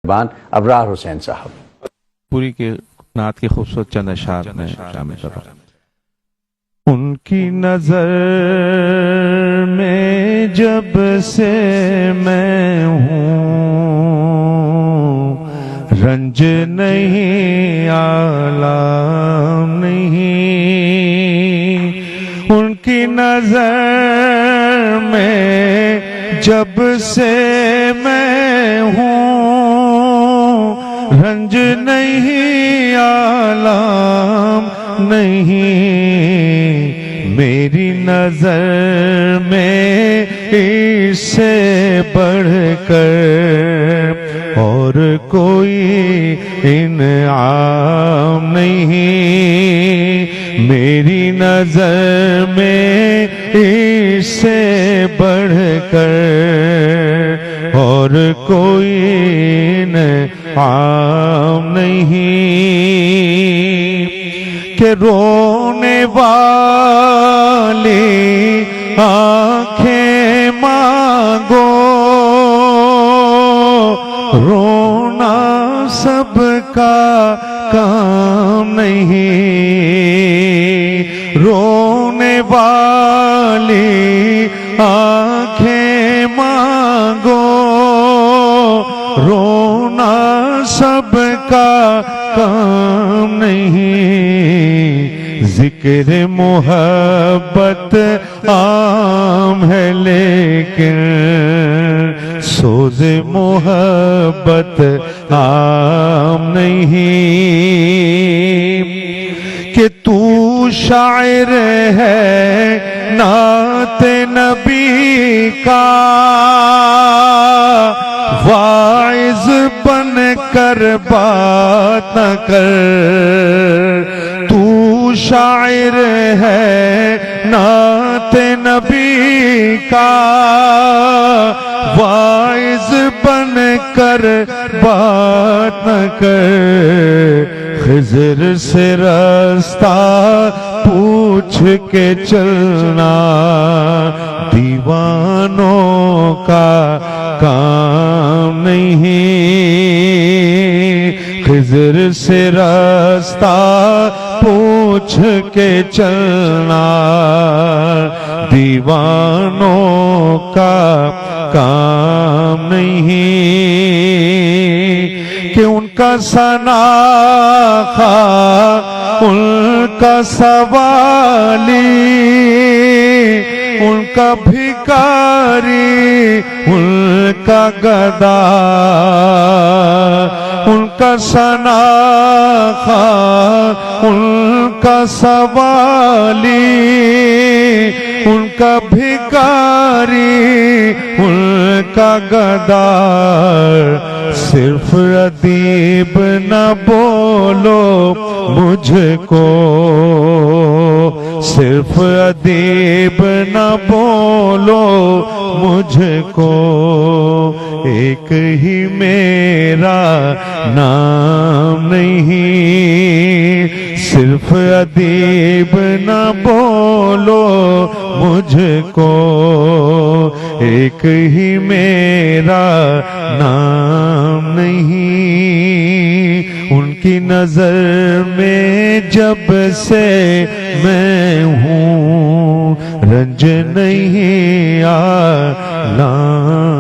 ابرار حسین صاحب پوری کے نعت کی خوبصورت چند اشعار میں شامل کر رہا ہوں۔ ان کی نظر میں جب سے میں ہوں، رنج نہیں آلام نہیں، ان کی نظر میں جب سے میں ہوں، رنج نہیں آلام نہیں، میری نظر میں اس سے بڑھ کر اور کوئی انعام نہیں، میری نظر میں اس سے بڑھ کر اور کوئی انعام نہیں، کہ رونے والی آنکھیں مانگو، رونا سب کا کام نہیں، رونے والی آنکھیں مانگو، رونا سب کا کام نہیں، ذکر محبت عام ہے لیکن سوز محبت عام نہیں، کہ تو شاعر ہے نعت نبی کا، واعظ بن کر بات نہ کر، تو شاعر ہے نعت نبی کا، واعظ بن کر بات نہ کر، خضر سے راستہ پوچھ کے چلنا دیوانوں کا کام نہیں، خضر سے راستہ پوچھ کے چلنا دیوانوں کا کام نہیں، کہ ان کا سناخا ان کا سوالی، ان کا بھکاری ان کا گدا، ان کا سناخا ان کا سوالی، ان کا بھکاری ان کا گدار، صرف ادیب نہ بولو مجھ کو، صرف ادیب نہ بولو مجھ کو، ایک ہی میرا نام نہیں، صرف ادیب نہ بولو مجھ کو، ایک ہی میرا نام نہیں، ان کی نظر میں جب سے میں ہوں، رنج نہیں آلام